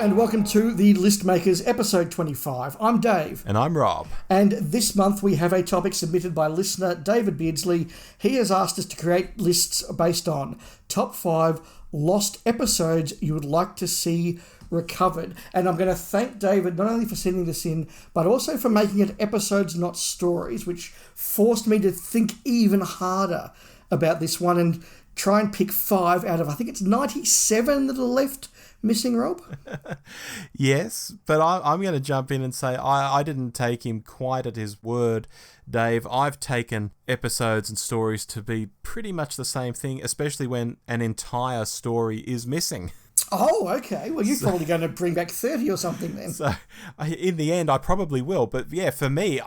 and welcome to the List Makers episode 25. I'm Dave. And I'm Rob. And this month we have a topic submitted by listener David Beardsley. He has asked us to create lists based on top 5 lost episodes you would like to see recovered. And I'm going to thank David not only for sending this in, but also for making it episodes, not stories, which forced me to think even harder about this one and try and pick 5 out of, I think it's 97 that are left missing, Rob? Yes, but I'm going to jump in and say I didn't take him quite at his word, Dave. I've taken episodes and stories to be pretty much the same thing, especially when an entire story is missing. Oh, okay. Well, you're probably going to bring back 30 or something then. So, in the end, I probably will. But yeah, for me,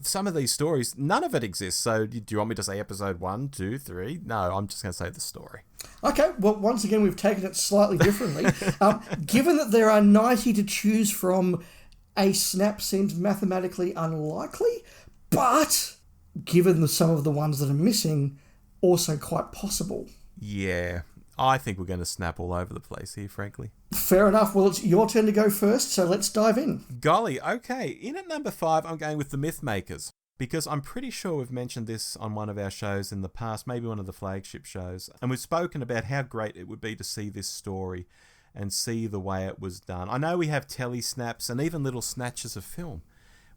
some of these stories, none of it exists. So do you want me to say episode 1, 2, 3? No, I'm just going to say the story. Okay. Well, once again, we've taken it slightly differently. Given that there are 90 to choose from, a snap seems mathematically unlikely. But given some of the ones that are missing, also quite possible. Yeah. I think we're going to snap all over the place here, frankly. Fair enough. Well, it's your turn to go first, so let's dive in. Golly, okay. In at number 5, I'm going with The Mythmakers, because I'm pretty sure we've mentioned this on one of our shows in the past, maybe one of the flagship shows, and we've spoken about how great it would be to see this story and see the way it was done. I know we have telesnaps and even little snatches of film,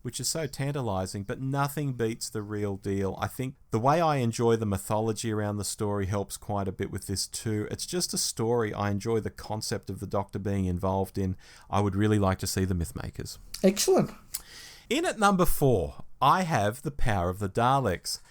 which is so tantalising, but nothing beats the real deal. I think the way I enjoy the mythology around the story helps quite a bit with this too. It's just a story I enjoy the concept of the Doctor being involved in. I would really like to see The Mythmakers. Excellent. In at number 4, I have The Power of the Daleks.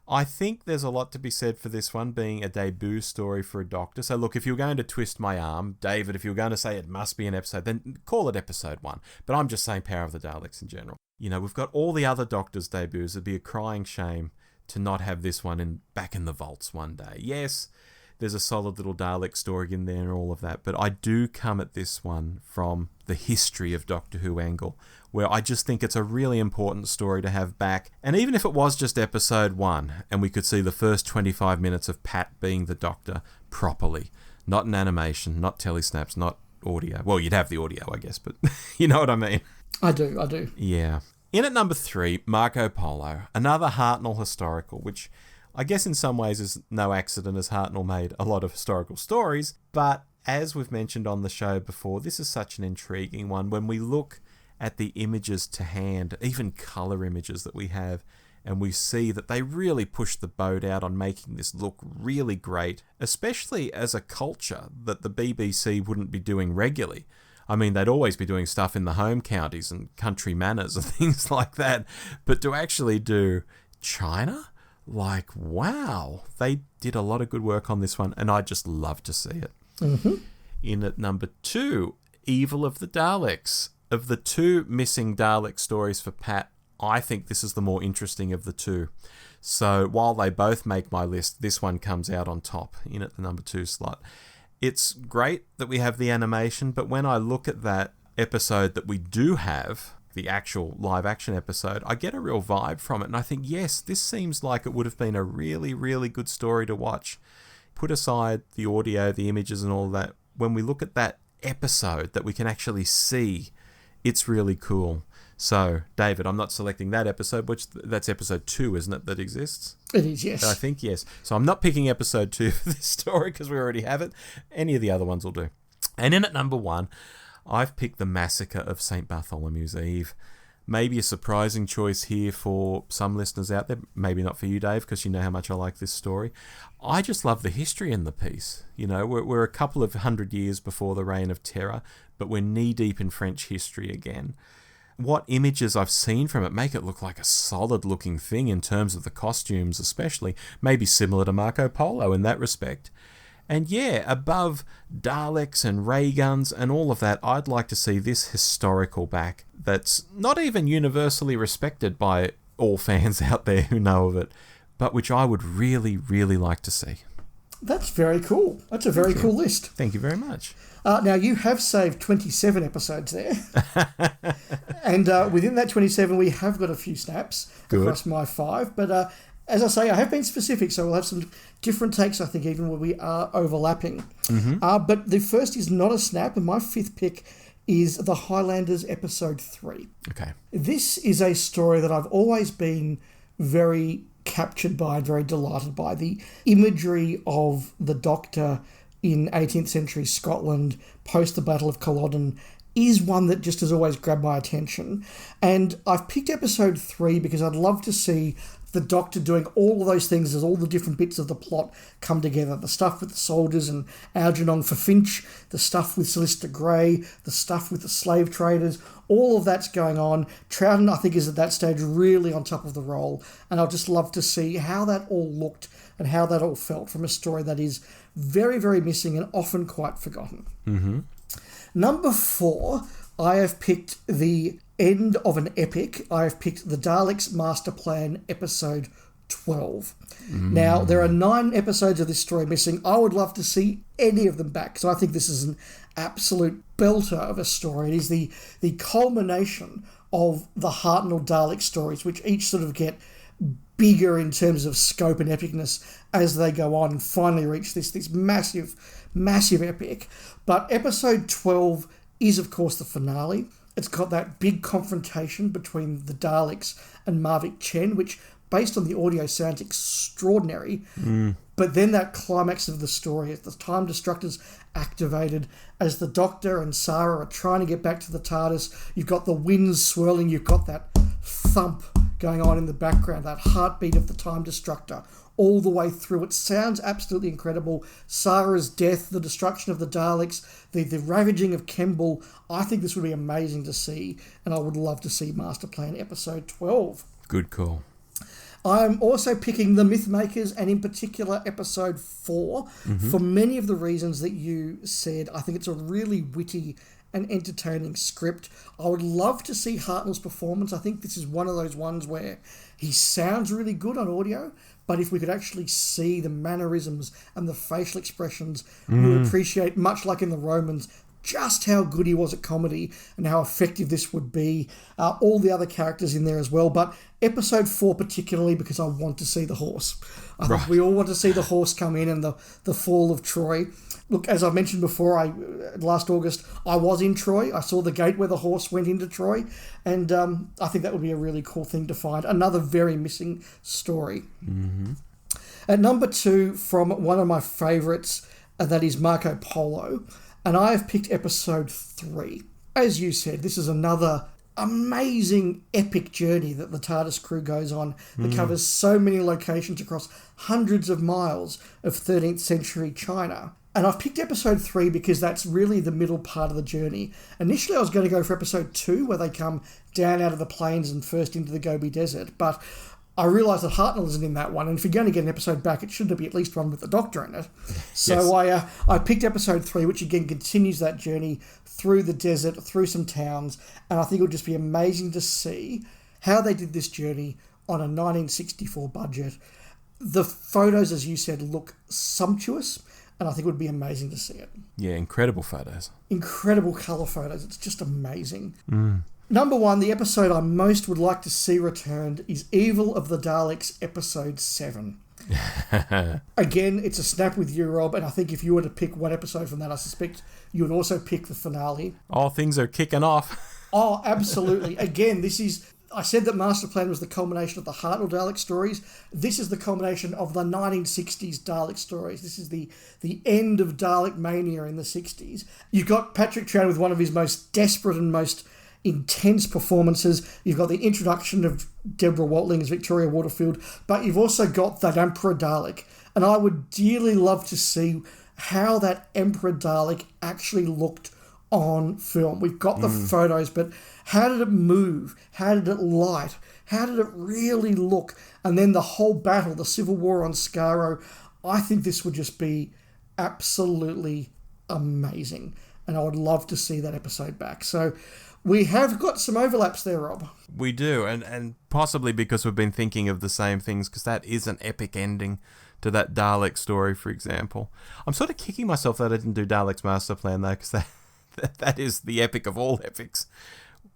I think there's a lot to be said for this one being a debut story for a Doctor. So look, if you're going to twist my arm, David, if you're going to say it must be an episode, then call it episode 1. But I'm just saying Power of the Daleks in general. You know, we've got all the other Doctors' debuts. It'd be a crying shame to not have this one back in the vaults one day. Yes, there's a solid little Dalek story in there and all of that, but I do come at this one from the history of Doctor Who angle, where I just think it's a really important story to have back. And even if it was just episode 1, and we could see the first 25 minutes of Pat being the Doctor properly, not in animation, not telesnaps, not audio. Well, you'd have the audio, I guess, but you know what I mean. I do. Yeah. In at number 3, Marco Polo, another Hartnell historical, which I guess in some ways is no accident as Hartnell made a lot of historical stories, but as we've mentioned on the show before, this is such an intriguing one. When we look at the images to hand, even colour images that we have, and we see that they really pushed the boat out on making this look really great, especially as a culture that the BBC wouldn't be doing regularly. I mean, they'd always be doing stuff in the home counties and country manors and things like that. But to actually do China, like, wow, they did a lot of good work on this one, and I just love to see it. Mm-hmm. In at number 2, Evil of the Daleks. Of the 2 missing Dalek stories for Pat, I think this is the more interesting of the 2. So while they both make my list, this one comes out on top, in at the number 2 slot. It's great that we have the animation, but when I look at that episode that we do have, the actual live action episode, I get a real vibe from it. And I think, yes, this seems like it would have been a really, really good story to watch. Put aside the audio, the images and all of that. When we look at that episode that we can actually see, it's really cool. So, David, I'm not selecting that episode, that's episode 2, isn't it, that exists? It is, yes. I think, yes. So I'm not picking episode 2 for this story because we already have it. Any of the other ones will do. And in at number 1, I've picked The Massacre of St. Bartholomew's Eve. Maybe a surprising choice here for some listeners out there. Maybe not for you, Dave, because you know how much I like this story. I just love the history in the piece. You know, we're a couple of 100 years before the Reign of Terror, but we're knee-deep in French history again. What images I've seen from it make it look like a solid-looking thing in terms of the costumes especially, maybe similar to Marco Polo in that respect. And yeah, above Daleks and ray guns and all of that, I'd like to see this historical back that's not even universally respected by all fans out there who know of it, but which I would really, really like to see. That's very cool. That's a very cool list. Thank you very much. Now, you have saved 27 episodes there. And within that 27, we have got a few snaps across my 5. But as I say, I have been specific, so we'll have some different takes, I think, even where we are overlapping. But the first is not a snap, and my fifth pick is The Highlanders Episode 3. Okay. This is a story that I've always been very captured by, very delighted by. The imagery of the Doctor in 18th century Scotland post the Battle of Culloden is one that just has always grabbed my attention. And I've picked Episode 3 because I'd love to see the Doctor doing all of those things as all the different bits of the plot come together. The stuff with the soldiers and Algernon for Finch, the stuff with Solicitor Grey, the stuff with the slave traders, all of that's going on. Troughton, I think, is at that stage really on top of the role, and I'd just love to see how that all looked and how that all felt from a story that is very, very missing and often quite forgotten. Number 4, I have picked the end of an epic. I have picked the Daleks Master Plan Episode 12. Now, there are 9 episodes of this story missing. I would love to see any of them back, so I think this is an absolute belter of a story. It is the culmination of the Hartnell Dalek stories, which each sort of get bigger in terms of scope and epicness as they go on and finally reach this massive epic. But Episode 12 is, of course, the finale. It's got that big confrontation between the Daleks and Marvik Chen, which, based on the audio, sounds extraordinary. But then that climax of the story, as the Time Destructor's activated, as the Doctor and Sarah are trying to get back to the TARDIS, you've got the winds swirling, you've got that thump going on in the background, that heartbeat of the Time Destructor all the way through. It sounds absolutely incredible. Sarah's death, the destruction of the Daleks, the ravaging of Kemble. I think this would be amazing to see, and I would love to see Master Plan Episode 12. Good call. I'm also picking The Mythmakers, and in particular Episode 4, for many of the reasons that you said. I think it's a really witty and entertaining script. I would love to see Hartnell's performance. I think this is one of those ones where he sounds really good on audio, but if we could actually see the mannerisms and the facial expressions, we would appreciate, much like in The Romans, just how good he was at comedy and how effective this would be. All the other characters in there as well, but Episode 4 particularly because I want to see the horse. I think we all want to see the horse come in and the fall of Troy. Look, as I mentioned before, last August, I was in Troy. I saw the gate where the horse went into Troy, and I think that would be a really cool thing to find. Another very missing story. At number 2, from one of my favourites, that is Marco Polo, and I have picked Episode 3. As you said, this is another amazing epic journey that the TARDIS crew goes on that covers so many locations across hundreds of miles of 13th century China. And I've picked Episode 3 because that's really the middle part of the journey. Initially, I was going to go for Episode 2, where they come down out of the plains and first into the Gobi Desert, but I realised that Hartnell isn't in that one, and if you're going to get an episode back, it should be at least one with the Doctor in it. So I picked Episode 3, which again continues that journey through the desert, through some towns, and I think it would just be amazing to see how they did this journey on a 1964 budget. The photos, as you said, look sumptuous, and I think it would be amazing to see it. Yeah, incredible photos. Incredible colour photos. It's just amazing. Number 1, the episode I most would like to see returned is Evil of the Daleks, Episode 7. Again, it's a snap with you, Rob, and I think if you were to pick one episode from that, I suspect you would also pick the finale. Oh, things are kicking off. Oh, absolutely. Again, this is... I said that Master Plan was the culmination of the Hartnell Dalek stories. This is the culmination of the 1960s Dalek stories. This is the end of Dalek mania in the 60s. You've got Patrick Troughton with one of his most desperate and most intense performances. You've got the introduction of Deborah Watling as Victoria Waterfield, but you've also got that Emperor Dalek. And I would dearly love to see how that Emperor Dalek actually looked on film. We've got the photos, but how did it move? How did it light? How did it really look? And then the whole battle, the civil war on Skaro, I think this would just be absolutely amazing. And I would love to see that episode back. So we have got some overlaps there, Rob. We do, and possibly because we've been thinking of the same things, because that is an epic ending to that Dalek story, for example. I'm sort of kicking myself that I didn't do Dalek's Master Plan, though, because that is the epic of all epics.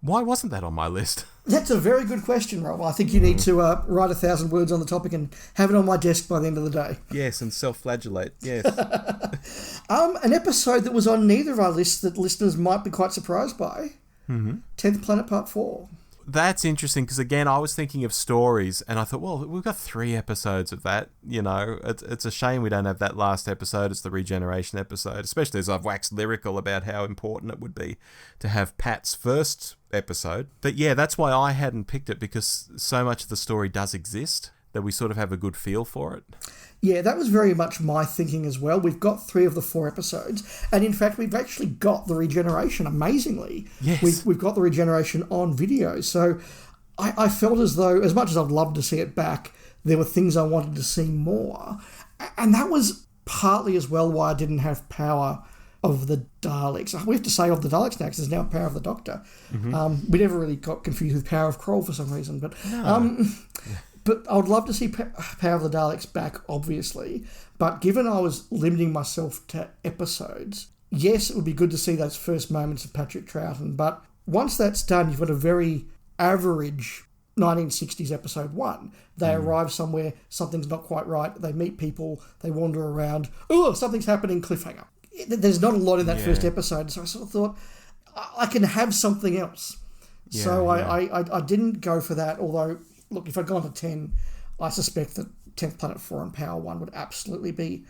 Why wasn't that on my list? That's a very good question, Rob. I think you need to write 1,000 words on the topic and have it on my desk by the end of the day. Yes, and self-flagellate. Yes. An episode that was on neither of our lists that listeners might be quite surprised by. 10th Planet Part 4. That's interesting because, again, I was thinking of stories and I thought, well, we've got 3 episodes of that. You know, it's a shame we don't have that last episode. It's the regeneration episode, especially as I've waxed lyrical about how important it would be to have Pat's first episode. But yeah, that's why I hadn't picked it, because so much of the story does exist that we sort of have a good feel for it. Yeah, that was very much my thinking as well. We've got 3 of the 4 episodes, and in fact, we've actually got the regeneration, amazingly. Yes. We've got the regeneration on video, so I felt as though, as much as I'd love to see it back, there were things I wanted to see more. And that was partly as well why I didn't have Power of the Daleks. We have to say of the Daleks now, because there's now Power of the Doctor. We never really got confused with Power of Kroll for some reason, but... No. But I would love to see Power of the Daleks back, obviously. But given I was limiting myself to episodes, yes, it would be good to see those first moments of Patrick Troughton. But once that's done, you've got a very average 1960s episode 1. They arrive somewhere, something's not quite right, they meet people, they wander around, oh, something's happening, cliffhanger. There's not a lot in that first episode, so I sort of thought, I can have something else. I didn't go for that, although... Look, if I'd gone to 10, I suspect that 10th Planet 4 and Power 1 would absolutely be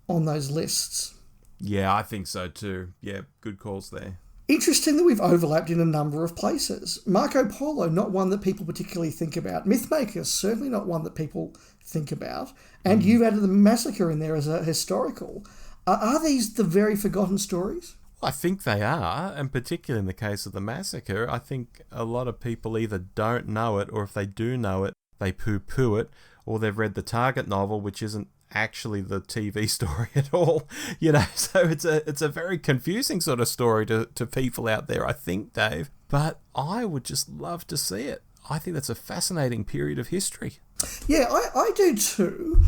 on those lists. Yeah, I think so too. Yeah, good calls there. Interesting that we've overlapped in a number of places. Marco Polo, not one that people particularly think about. Mythmaker, certainly not one that people think about. And you've added the Massacre in there as a historical. Are these the very forgotten stories? I think they are, and particularly in the case of the Massacre, I think a lot of people either don't know it, or if they do know it, they poo-poo it, or they've read the Target novel, which isn't actually the TV story at all. You know, so it's a very confusing sort of story to people out there, I think, Dave. But I would just love to see it. I think that's a fascinating period of history. Yeah, I do too.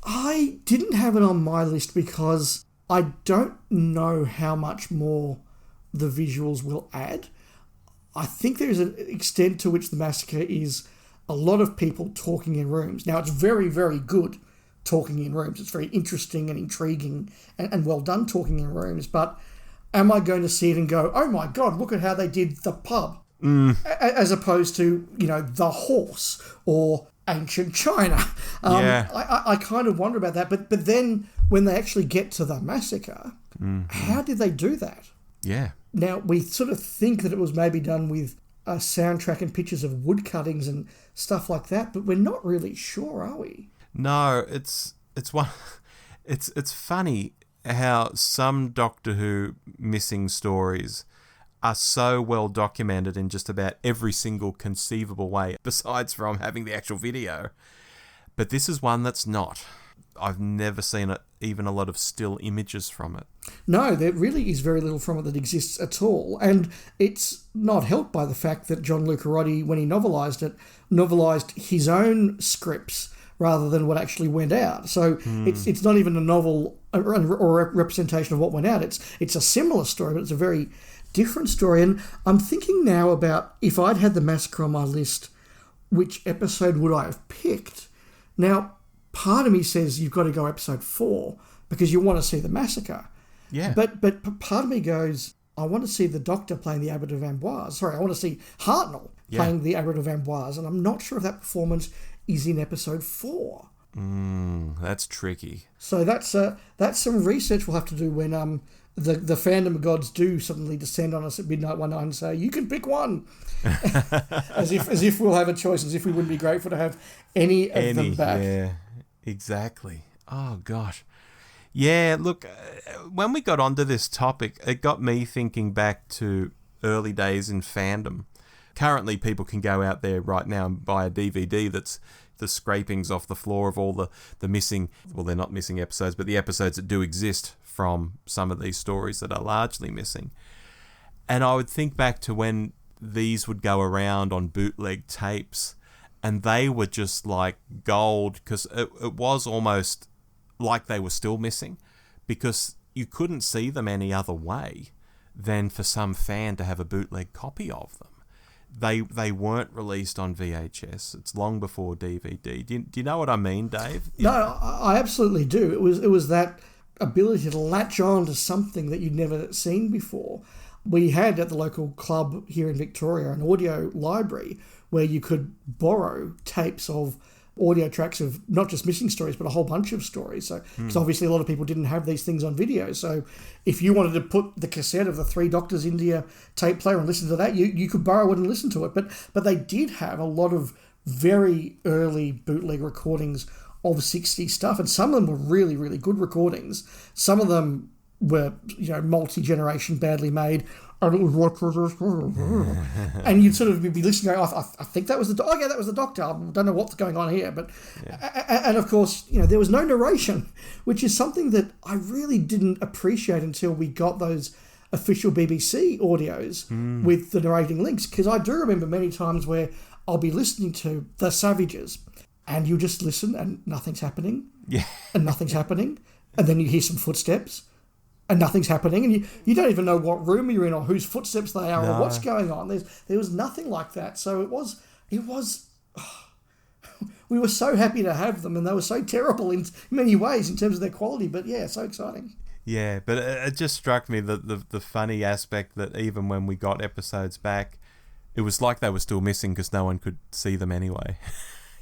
I didn't have it on my list because... I don't know how much more the visuals will add. I think there's an extent to which the Massacre is a lot of people talking in rooms. Now, it's very, very good talking in rooms. It's very interesting and intriguing and well done talking in rooms. But am I going to see it and go, oh my God, look at how they did the pub? As opposed to, you know, the horse or ancient China. I kind of wonder about that. But then when they actually get to the Massacre, how did they do that? Yeah. Now, we sort of think that it was maybe done with a soundtrack and pictures of wood cuttings and stuff like that, but we're not really sure, are we? No, it's funny how some Doctor Who missing stories are so well documented in just about every single conceivable way, besides from having the actual video. But this is one that's not. I've never seen even a lot of still images from it. No, there really is very little from it that exists at all. And it's not helped by the fact that John Lucarotti, when he novelised it, novelised his own scripts rather than what actually went out. So it's not even a novel or a representation of what went out. It's a similar story, but it's a very different story. And I'm thinking now about if I'd had the Massacre on my list, which episode would I have picked? Now, part of me says you've got to go episode 4 because you want to see the Massacre. Yeah. But part of me goes, I want to see the Doctor playing the Abbot of Amboise. Sorry, I want to see Hartnell playing the Abbot of Amboise, and I'm not sure if that performance is in episode 4. That's tricky. So that's some research we'll have to do when the fandom gods do suddenly descend on us at midnight one night and say, you can pick one. as if we'll have a choice, as if we wouldn't be grateful to have any of them back. Yeah, exactly. Oh, gosh. Yeah, look, when we got onto this topic, it got me thinking back to early days in fandom. Currently, people can go out there right now and buy a DVD that's the scrapings off the floor of all the missing, well, they're not missing episodes, but the episodes that do exist from some of these stories that are largely missing. And I would think back to when these would go around on bootleg tapes, and they were just like gold, because it was almost like they were still missing, because you couldn't see them any other way than for some fan to have a bootleg copy of them. they weren't released on VHS. It's long before DVD. Do you know what I mean, Dave? No, I absolutely do. It was that ability to latch on to something that you'd never seen before. We had at the local club here in Victoria an audio library where you could borrow tapes of audio tracks of not just missing stories, but a whole bunch of stories. So, because obviously a lot of people didn't have these things on video. So if you wanted to put the cassette of the Three Doctors into your tape player and listen to that, you could borrow it and listen to it. But they did have a lot of very early bootleg recordings of 60s stuff, and some of them were really, really good recordings. Some of them were, multi-generation badly made, and it was like, and you'd sort of be listening going, I think that was that was the Doctor. I don't know what's going on here, but and of course, there was no narration, which is something that I really didn't appreciate until we got those official BBC audios with the narrating links, because I do remember many times where I'll be listening to The Savages, and you just listen and nothing's happening, and nothing's happening, and then you hear some footsteps, and nothing's happening, and you don't even know what room you're in or whose footsteps they are or what's going on. There was nothing like that. So it was we were so happy to have them, and they were so terrible in many ways in terms of their quality, but so exciting. Yeah, but it just struck me the funny aspect that even when we got episodes back, it was like they were still missing because no one could see them anyway.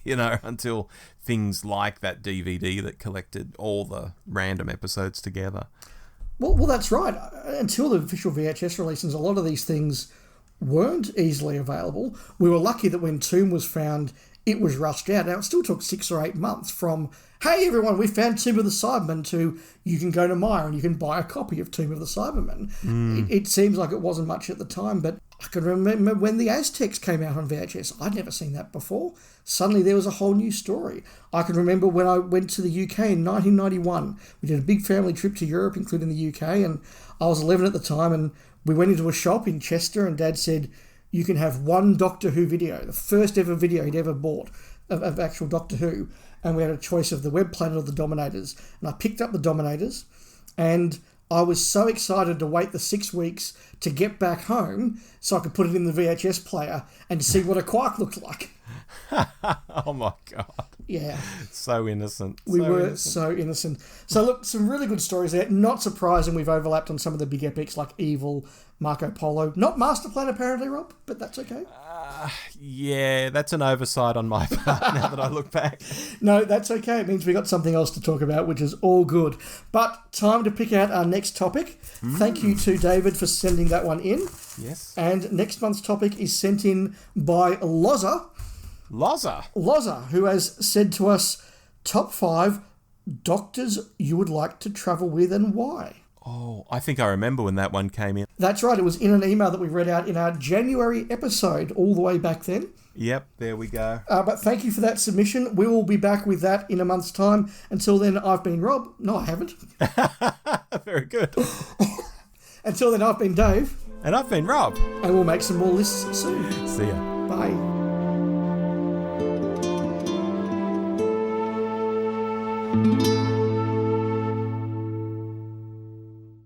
Until things like that DVD that collected all the random episodes together. Well, that's right. Until the official VHS releases, a lot of these things weren't easily available. We were lucky that when Tomb was found, it was rushed out. Now, it still took 6 or 8 months from, hey, everyone, we found Tomb of the Cybermen, to you can go to Myer and you can buy a copy of Tomb of the Cybermen. It seems like it wasn't much at the time, but I can remember when the Aztecs came out on VHS. I'd never seen that before. Suddenly there was a whole new story. I can remember when I went to the UK in 1991. We did a big family trip to Europe, including the UK, and I was 11 at the time, and we went into a shop in Chester, and Dad said, you can have one Doctor Who video, the first ever video he'd ever bought of actual Doctor Who, and we had a choice of the Web Planet or the Dominators, and I picked up the Dominators, and I was so excited to wait the 6 weeks to get back home so I could put it in the VHS player and see what a Quark looked like. Oh my God. Yeah. So innocent. We were so innocent. So look, some really good stories there. Not surprising we've overlapped on some of the big epics like Evil, Marco Polo. Not Master Plan apparently, Rob, but that's okay. Yeah, that's an oversight on my part now that I look back. No, that's okay. It means we got something else to talk about, which is all good. But time to pick out our next topic. Thank you to David for sending that one in. Yes. And next month's topic is sent in by Loza, who has said to us, top 5 doctors you would like to travel with and why. Oh, I think I remember when that one came in. That's right. It was in an email that we read out in our January episode all the way back then. Yep, there we go. But thank you for that submission. We will be back with that in a month's time. Until then, I've been Rob. No, I haven't. Very good. Until then, I've been Dave. And I've been Rob. And we'll make some more lists soon. See ya. Bye.